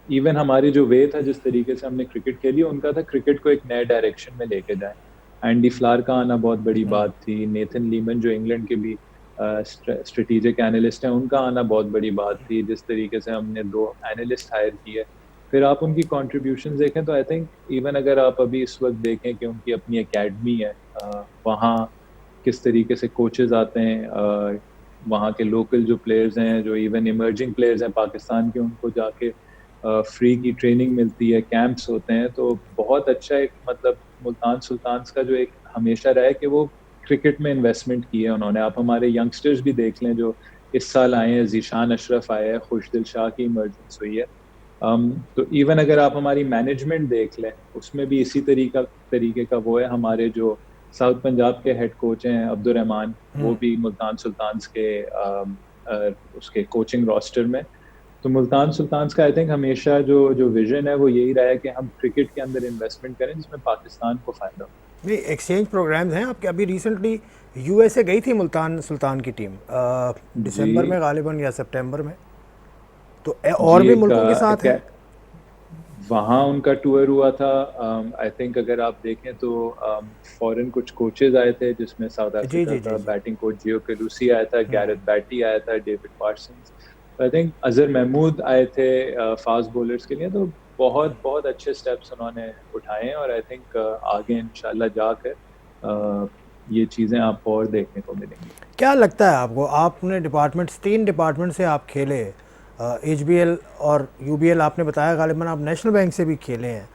इवन हमारी जो वे था, जिस तरीके से हमने क्रिकेट खेली, उनका था क्रिकेट को एक नए डायरेक्शन में लेके जाएं। एंडी फ्लार का आना बहुत बड़ी बात थी, नेथन लीमन जो इंग्लैंड के भी स्ट्रेटेजिक एनालिस्ट हैं, उनका आना बहुत बड़ी बात थी। जिस तरीके से हमने 2 एनालिस्ट हायर किए, फिर आप उनकी कॉन्ट्रीब्यूशन देखें तो आई थिंक इवन अगर आप अभी इस वक्त देखें कि उनकी अपनी एकेडमी है, वहाँ किस तरीके से कोचेज आते हैं, वहाँ के लोकल जो प्लेयर्स हैं, जो इवन इमर्जिंग प्लेयर्स हैं पाकिस्तान के, उनको जाके फ्री की ट्रेनिंग मिलती है, कैंप्स होते हैं। तो बहुत अच्छा एक मतलब मुल्तान सुल्तान्स का जो एक हमेशा रहा है कि वो क्रिकेट में इन्वेस्टमेंट की है उन्होंने। आप हमारे यंगस्टर्स भी देख लें जो इस साल आए हैं, जीशान अशरफ आए हैं, खुशदिल शाह की इमर्जेंस हुई है। तो इवन अगर आप हमारी मैनेजमेंट देख लें, उसमें भी इसी तरीके का वो है। हमारे जो साउथ पंजाब के हेड कोच हैं अब्दुल रहमान, वो भी मुल्तान सुल्तान्स के उसके कोचिंग रोस्टर में। तो मुल्तान सुल्तान्स का आई थिंक हमेशा जो जो विजन है वो यही रहा है कि हम क्रिकेट के अंदर इन्वेस्टमेंट करें जिसमें पाकिस्तान को फायदा हो। नहीं, एक्सचेंज प्रोग्राम्स हैं आपके। अभी रिसेंटली यूएसए गई थी मुल्तान सुल्तान की टीम, जी दिसंबर में गालिबन या सितंबर में। तो और जी, भी एक मुल्कों के साथ हैं। वहाँ उनका टूर हुआ था। आई थिंक अगर आप देखें तो फॉरेन कुछ कोचेज आए थे, जिसमें साउथ जी अफ्रीका जी जी का जी। बैटिंग कोच जियो केलुसी आया था, गैरेथ बैटी आया था, David Parsons, I think Azhar Mahmood आए थे फास्ट बॉलर्स के लिए। तो बहुत बहुत अच्छे स्टेप्स उन्होंने उठाए हैं और आई थिंक आगे इंशाल्लाह जाकर ये चीज़ें आपको और देखने को मिलेंगी। क्या लगता है आपको, आपने डिपार्टमेंट्स, 3 डिपार्टमेंट से आप खेले, एचबीएल और यूबीएल आपने बताया, गालिबन आप नेशनल बैंक से भी खेले हैं।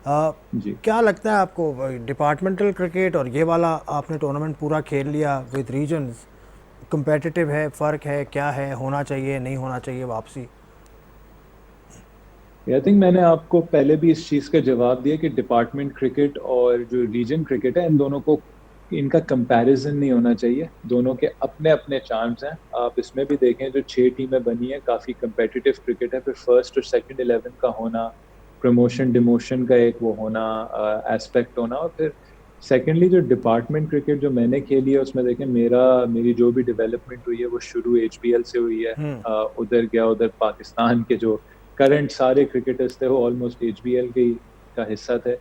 अ, जी, क्या लगता है आपको, डिपार्टमेंटल क्रिकेट और ये वाला आपने टूर्नामेंट पूरा खेल लिया विद रीजन्स, कंपेटिटिव है, फ़र्क है, क्या है, होना चाहिए नहीं होना चाहिए वापसी? आई थिंक मैंने आपको पहले भी इस चीज़ का जवाब दिया कि डिपार्टमेंट क्रिकेट और जो रीजन क्रिकेट है, इन दोनों को, इनका कंपैरिजन नहीं होना चाहिए। दोनों के अपने अपने चार्म्स हैं। आप इसमें भी देखें जो 6 टीमें बनी हैं, काफ़ी कंपेटिटिव क्रिकेट है। फिर फर्स्ट और सेकंड 11 का होना, प्रमोशन डिमोशन का एक वो होना, एस्पेक्ट होना, और फिर सेकेंडली जो डिपार्टमेंट क्रिकेट जो मैंने खेली है, उसमें देखें मेरी जो भी डेवलपमेंट हुई है वो शुरू एचबीएल से हुई है। उधर गया, उधर पाकिस्तान के जो करंट सारे क्रिकेटर्स थे वो ऑलमोस्ट एचबीएल के का हिस्सा थे।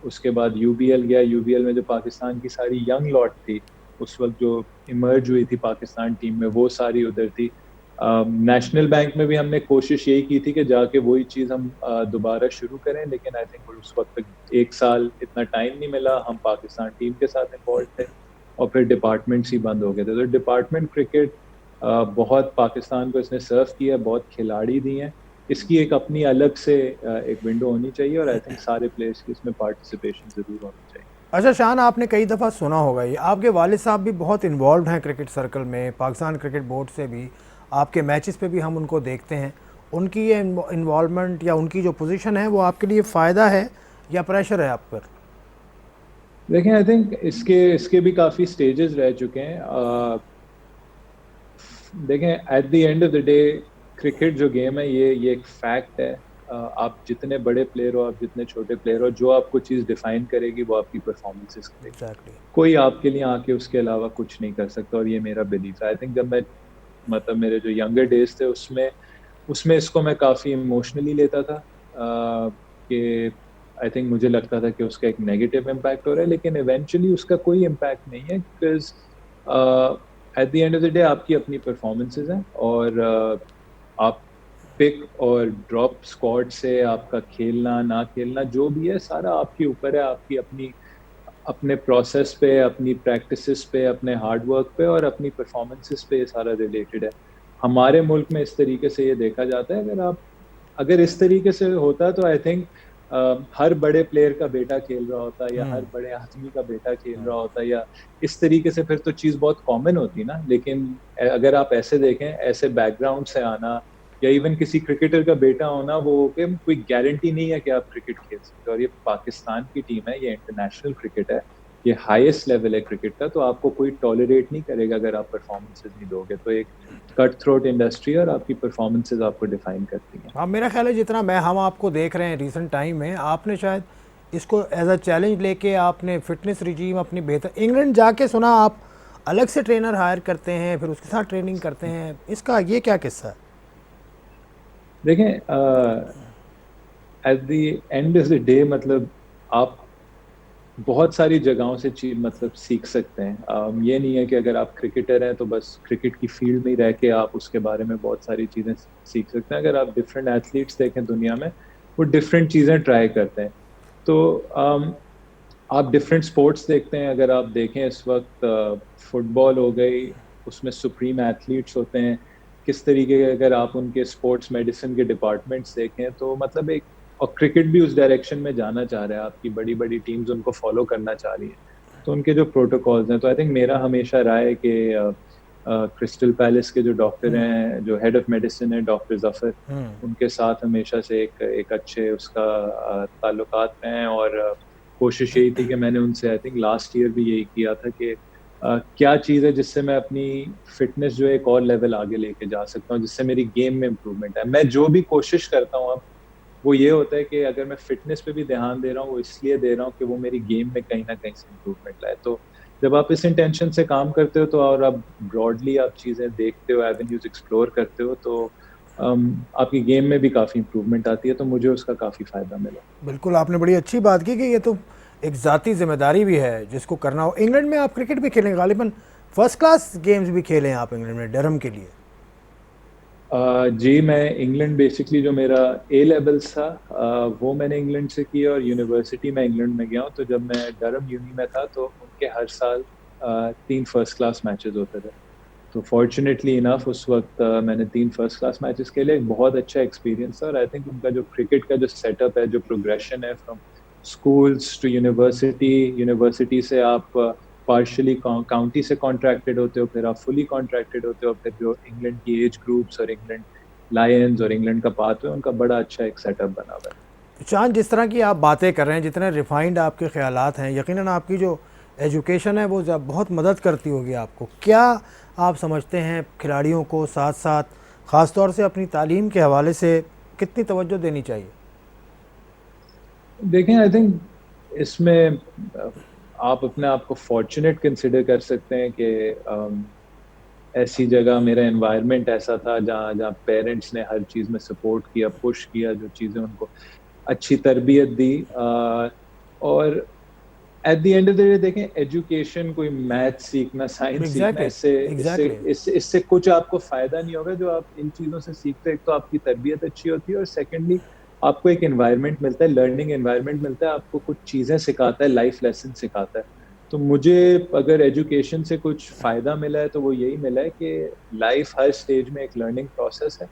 उसके बाद यूबीएल गया, यूबीएल में जो पाकिस्तान की सारी यंग लॉट थी उस वक्त जो इमर्ज हुई थी पाकिस्तान टीम में, वो सारी उधर थी। नेशनल बैंक में भी हमने कोशिश यही की थी कि जाके वही चीज़ हम दोबारा शुरू करें, लेकिन आई थिंक उस वक्त तक 1 साल इतना टाइम नहीं मिला, हम पाकिस्तान टीम के साथ इन्वॉल्व थे और फिर डिपार्टमेंट्स ही बंद हो गए थे। तो डिपार्टमेंट क्रिकेट बहुत पाकिस्तान को इसने सर्व किया, बहुत खिलाड़ी दिए हैं। इसकी एक अपनी अलग से एक विंडो होनी चाहिए और आई थिंक सारे प्लेयर्स की इसमें पार्टिसिपेशन ज़रूर होनी चाहिए। अच्छा शान, आपने कई दफ़ा सुना होगा, ये आपके वालिद साहब भी बहुत इन्वॉल्व हैं क्रिकेट सर्कल में, पाकिस्तान क्रिकेट बोर्ड से भी, आपके मैचेस पे भी हम उनको देखते हैं। उनकी ये इन्वॉल्वमेंट या उनकी जो पोजीशन है वो आपके लिए फ़ायदा है या प्रेशर है आप पर? देखें, आई थिंक इसके इसके भी काफ़ी स्टेजेस रह चुके हैं। देखें, at the end of the day cricket जो गेम है ये एक फैक्ट है। आप जितने बड़े प्लेयर हो, आप जितने छोटे प्लेयर हो, जो आपको चीज़ डिफाइन करेगी वो आपकी परफॉर्मेंसेस करेगी। एग्जैक्टली। कोई आपके लिए आके उसके अलावा कुछ नहीं कर सकता और ये मेरा बिलीफ है। आई थिंक जब मैं मतलब मेरे जो यंगर डेज थे उसमें उसमें इसको मैं काफ़ी इमोशनली लेता था, कि आई थिंक मुझे लगता था कि उसका एक नेगेटिव इम्पैक्ट हो रहा है, लेकिन इवेंचुअली उसका कोई इम्पैक्ट नहीं है, because at the end of the day आपकी अपनी परफॉर्मेंसेज हैं और आप पिक और ड्रॉप स्क्वाड से आपका खेलना ना खेलना जो भी है सारा आपके ऊपर है, आपकी अपनी अपने प्रोसेस पे, अपनी प्रैक्टिसेस पे, अपने हार्ड वर्क पे और अपनी परफॉर्मेंसेस पे ये सारा रिलेटेड है। हमारे मुल्क में इस तरीके से ये देखा जाता है, अगर इस तरीके से होता तो आई थिंक हर बड़े प्लेयर का बेटा खेल रहा होता, या हर हुँ, बड़े आदमी का बेटा खेल हुँ। रहा होता, या इस तरीके से फिर तो चीज़ बहुत कॉमन होती ना। लेकिन अगर आप ऐसे देखें, ऐसे बैकग्राउंड से आना, या इवन किसी क्रिकेटर का बेटा होना, वो के कोई गारंटी नहीं है कि आप क्रिकेट खेल सकते हो। और ये पाकिस्तान की टीम है, ये इंटरनेशनल क्रिकेट है, ये हाईएस्ट लेवल है क्रिकेट का, तो आपको कोई टॉलरेट नहीं करेगा अगर आप परफॉर्मेंसेस नहीं दोगे। तो एक कट थ्रोट इंडस्ट्री है और आपकी परफॉर्मेंसेस आपको डिफाइन करती हैं। हाँ, मेरा ख़्याल है जितना हम आपको देख रहे हैं रिसेंट टाइम में, आपने शायद इसको एज़ अ चैलेंज लेके आपने फ़िटनेस रिजीम अपनी बेहतर इंग्लैंड जाके सुना आप अलग से ट्रेनर हायर करते हैं, फिर उसके साथ ट्रेनिंग करते हैं। इसका ये क्या किस्सा है? देखें, at the end of the day, मतलब आप बहुत सारी जगहों से चीज मतलब सीख सकते हैं। ये नहीं है कि अगर आप क्रिकेटर हैं तो बस क्रिकेट की फील्ड में ही रह के आप उसके बारे में बहुत सारी चीज़ें सीख सकते हैं। अगर आप डिफरेंट एथलीट्स देखें दुनिया में, वो डिफरेंट चीज़ें ट्राई करते हैं। तो आप डिफरेंट स्पोर्ट्स देखते हैं, अगर आप देखें इस वक्त फुटबॉल हो गई, उसमें सुप्रीम एथलीट्स होते हैं। किस तरीके के, अगर आप उनके स्पोर्ट्स मेडिसिन के डिपार्टमेंट्स देखें, तो मतलब एक, और क्रिकेट भी उस डायरेक्शन में जाना चाह रहा है, आपकी बड़ी बड़ी टीम्स उनको फॉलो करना चाह रही है, तो उनके जो प्रोटोकॉल्स हैं, तो आई थिंक मेरा हमेशा रहा है कि क्रिस्टल पैलेस के जो डॉक्टर हुँ, हैं, जो हेड ऑफ मेडिसिन है डॉक्टर जफर, हुँ। उनके साथ हमेशा से एक अच्छे उसका ताल्लुकात में है। और कोशिश यही थी कि मैंने उनसे, आई थिंक लास्ट ईयर भी यही किया था कि क्या चीज़ है जिससे मैं अपनी फिटनेस जो है एक और लेवल आगे लेके जा सकता हूँ, जिससे मेरी गेम में इम्प्रूवमेंट है। मैं जो भी कोशिश करता हूँ अब, वो ये होता है कि अगर मैं फिटनेस पे भी ध्यान दे रहा हूँ, वो इसलिए दे रहा हूँ कि वो मेरी गेम में कहीं न कहीं से इम्प्रूवमेंट लाए। तो जब आप इस इंटेंशन से काम करते हो, तो और आप ब्रॉडली आप चीज़ें देखते हो, एवेन्यूज़ एक्सप्लोर करते हो, तो आपकी गेम में भी काफ़ी इम्प्रूवमेंट आती है, तो मुझे उसका काफ़ी फ़ायदा मिला। बिल्कुल, आपने बड़ी अच्छी बात की कि ये तो एक ज़ाती ज़िम्मेदारी भी है जिसको करना हो। इंग्लैंड में आप क्रिकेट भी खेलें, गालिबन फर्स्ट क्लास गेम्स भी खेले हैं आप इंग्लैंड में, डरहम के लिए। जी, मैं इंग्लैंड बेसिकली जो मेरा ए लेवल्स था, वो मैंने इंग्लैंड से किया, और यूनिवर्सिटी मैं इंग्लैंड में गया हूँ। तो जब मैं डरहम यूनी में था, तो उनके हर साल 3 फर्स्ट क्लास मैचेस होते थे। तो फॉर्च्यूनेटली इनफ उस वक़्त मैंने 3 फर्स्ट क्लास मैचेस खेले, एक बहुत अच्छा एक्सपीरियंस था। और आई थिंक उनका जो क्रिकेट का जो सेटअप है, जो प्रोग्रेशन है from schools to university, university से आप पार्शियली काउंटी से कॉन्ट्रैक्टेड होते हो, फिर आप फुली कॉन्ट्रैक्टेड होते हो, फिर जो इंग्लैंड की एज ग्रुप्स और इंग्लैंड लायंस और इंग्लैंड का पाथवे, उनका बड़ा अच्छा एक सेटअप बना हुआ है। चाँद जिस तरह की आप बातें कर रहे हैं, जितने रिफाइंड आपके ख़्यालात हैं, यकीनन आपकी जो एजुकेशन है वो बहुत मदद करती होगी आपको। क्या आप समझते हैं खिलाड़ियों को साथ-साथ ख़ास तौर से अपनी तालीम के हवाले से कितनी तवज्जो देनी चाहिए? देखें, आई थिंक इसमें आप अपने आप को फॉर्च्यूनेट कंसिडर कर सकते हैं कि ऐसी जगह मेरा एनवायरनमेंट ऐसा था जहाँ जहाँ पेरेंट्स ने हर चीज़ में सपोर्ट किया, पुश किया, जो चीज़ें उनको अच्छी तरबियत दी। और at the end of the day देखें, एजुकेशन कोई मैथ सीखना, साइंस सीखना, एग्ज़ैक्टली, एग्ज़ैक्टली। इससे कुछ आपको फ़ायदा नहीं होगा। जो आप इन चीज़ों से सीखते हैं, एक तो आपकी तरबियत अच्छी होती है, और सेकंडली आपको एक एनवायरनमेंट मिलता है, लर्निंग एनवायरनमेंट मिलता है, आपको कुछ चीज़ें सिखाता है, लाइफ लेसन सिखाता है। तो मुझे अगर एजुकेशन से कुछ फ़ायदा मिला है, तो वो यही मिला है कि लाइफ हर स्टेज में एक लर्निंग प्रोसेस है,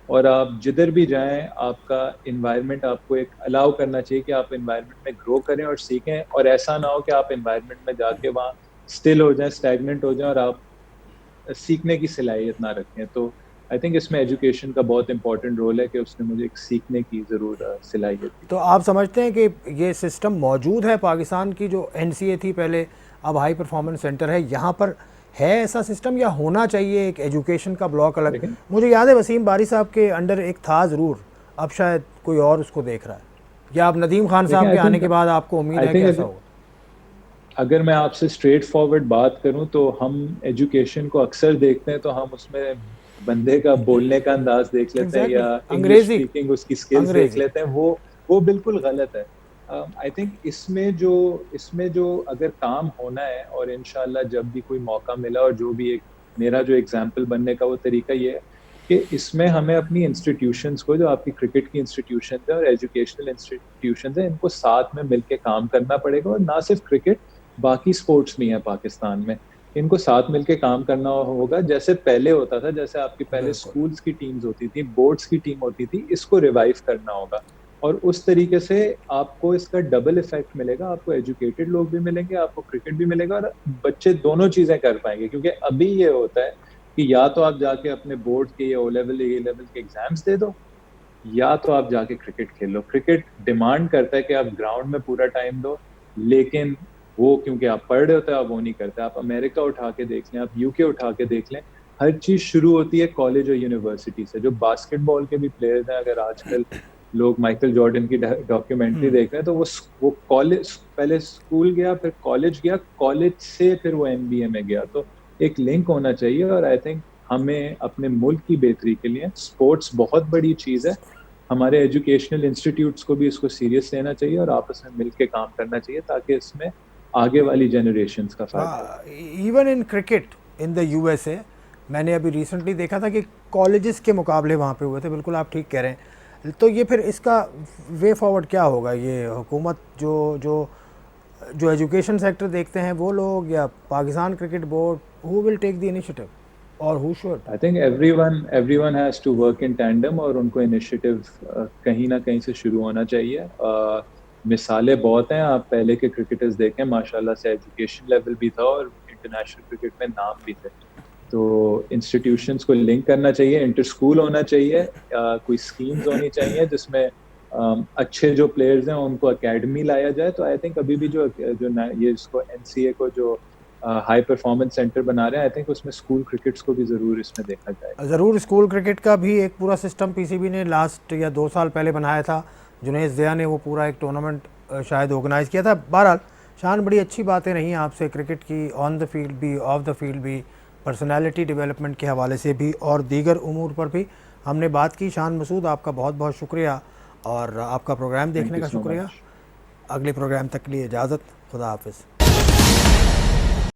और आप जिधर भी जाएँ, आपका एनवायरनमेंट आपको एक अलाउ करना चाहिए कि आप एनवायरनमेंट में ग्रो करें और सीखें, और ऐसा ना हो कि आप एनवायरनमेंट में जाके वहाँ स्टिल हो जाएँ, स्टैग्नेंट हो जाएँ, और आप सीखने की सलाहियत ना रखें। तो आई थिंक इसमें एजुकेशन का बहुत इम्पोर्टेंट रोल है कि उसने मुझे एक सीखने की ज़रूर सलाहियत दी। तो आप समझते हैं कि ये सिस्टम मौजूद है पाकिस्तान की जो एनसीए थी पहले, अब हाई परफॉर्मेंस सेंटर है, यहाँ पर है ऐसा सिस्टम या होना चाहिए एक एजुकेशन का ब्लॉक अलग? लेकिन मुझे याद है वसीम बारी साहब के अंडर एक था ज़रूर, अब शायद कोई और उसको देख रहा है, या अब नदीम खान देखें, साहब के आने के बाद आपको उम्मीद आई है कि थिंक ऐसा अगर होगा? अगर मैं आपसे स्ट्रेट फॉरवर्ड बात करूं, तो हम एजुकेशन को अक्सर देखते हैं, तो हम उसमें बंदे का बोलने का अंदाज देख लेते हैं, एग्जैक्टली या exactly. इंग्लिश अंग्रेज़ी, स्पीकिंग उसकी स्किल्स देख अंग्रेज़ी। लेते हैं। वो बिल्कुल गलत है। आई थिंक इसमें जो अगर काम होना है, और इंशाल्लाह जब भी कोई मौका मिला, और जो भी एक मेरा जो एग्जाम्पल बनने का वो तरीका ये है कि इसमें हमें अपनी इंस्टीट्यूशंस को, जो आपकी क्रिकेट की इंस्टीट्यूशन है और एजुकेशनल इंस्टीट्यूशंस है, इनको साथ में मिलके काम करना पड़ेगा। और ना सिर्फ क्रिकेट, बाकी स्पोर्ट्स नहीं है पाकिस्तान में। इनको साथ मिलके काम करना होगा, जैसे पहले होता था, जैसे आपकी पहले बिल्कुल। स्कूल्स की टीम्स होती थी, बोर्ड्स की टीम होती थी, इसको रिवाइव करना होगा। और उस तरीके से आपको इसका डबल इफेक्ट मिलेगा, आपको एजुकेटेड लोग भी मिलेंगे, आपको क्रिकेट भी मिलेगा, और बच्चे दोनों चीजें कर पाएंगे। क्योंकि अभी ये होता है कि या तो आप जाके अपने बोर्ड के या ओ लेवल ए लेवल के एग्जाम्स दे दो, या तो आप जाके क्रिकेट खेल लो। क्रिकेट डिमांड करता है कि आप ग्राउंड में पूरा टाइम दो, लेकिन वो क्योंकि आप पढ़ रहे होते हैं आप वो नहीं करते। आप अमेरिका उठा के देख लें, आप यूके उठा के देख लें, हर चीज शुरू होती है कॉलेज और यूनिवर्सिटी से। जो बास्केटबॉल के भी प्लेयर्स हैं, अगर आजकल लोग माइकल जॉर्डन की डॉक्यूमेंट्री हम्म। देख रहे हैं, तो वो कॉलेज, पहले स्कूल गया, फिर कॉलेज गया, कॉलेज से फिर वो एनबीए में गया। तो एक लिंक होना चाहिए। और आई थिंक हमें अपने मुल्क की बेहतरी के लिए स्पोर्ट्स बहुत बड़ी चीज है। हमारे एजुकेशनल इंस्टीट्यूट्स को भी इसको सीरियस लेना चाहिए और आपस में मिलकर काम करना चाहिए, ताकि इसमें आगे वाली जनरेशंस का फायदा हो। Even in cricket in the USA, मैंने अभी रिसेंटली देखा था कि कॉलेजेस के मुकाबले वहाँ पे हुए थे। बिल्कुल आप ठीक कह रहे हैं। तो ये फिर इसका वे फॉरवर्ड क्या होगा? ये हुकूमत जो जो जो एजुकेशन सेक्टर देखते हैं वो लोग, या Pakistan cricket board, who will take the initiative और who should? I think everyone everyone has to work in tandem, और उनको इनिशिएटिव कहीं ना कहीं से शुरू होना चाहिए। मिसालें बहुत हैं, आप पहले के क्रिकेटर्स देखें, माशाल्लाह से एजुकेशन लेवल भी था और इंटरनेशनल क्रिकेट में नाम भी थे। तो इंस्टीट्यूशंस को लिंक करना चाहिए, इंटर स्कूल होना चाहिए, कोई स्कीम्स होनी चाहिए जिसमें अच्छे जो प्लेयर्स हैं उनको एकेडमी लाया जाए। तो आई थिंक अभी भी जो जो ये इसको एनसीए को जो हाई परफॉर्मेंस सेंटर बना रहे हैं, आई थिंक उसमें स्कूल क्रिकेट्स को भी जरूर इसमें देखा जाए। ज़रूर। स्कूल क्रिकेट का भी एक पूरा सिस्टम पीसीबी ने लास्ट या 2 साल पहले बनाया था। जुनेद ज़िया ने वो पूरा एक टूर्नामेंट शायद ऑर्गेनाइज़ किया था। बहरहाल शान, बड़ी अच्छी बातें रही आपसे क्रिकेट की, ऑन द फील्ड भी, ऑफ द फील्ड भी, पर्सनैलिटी डेवलपमेंट के हवाले से भी और दीगर उमूर पर भी हमने बात की। शान मसूद, आपका बहुत बहुत शुक्रिया और आपका प्रोग्राम थैंक देखने यू का सो शुक्रिया। मच। अगले प्रोग्राम तक के लिए इजाज़त। खुदा हाफिज़।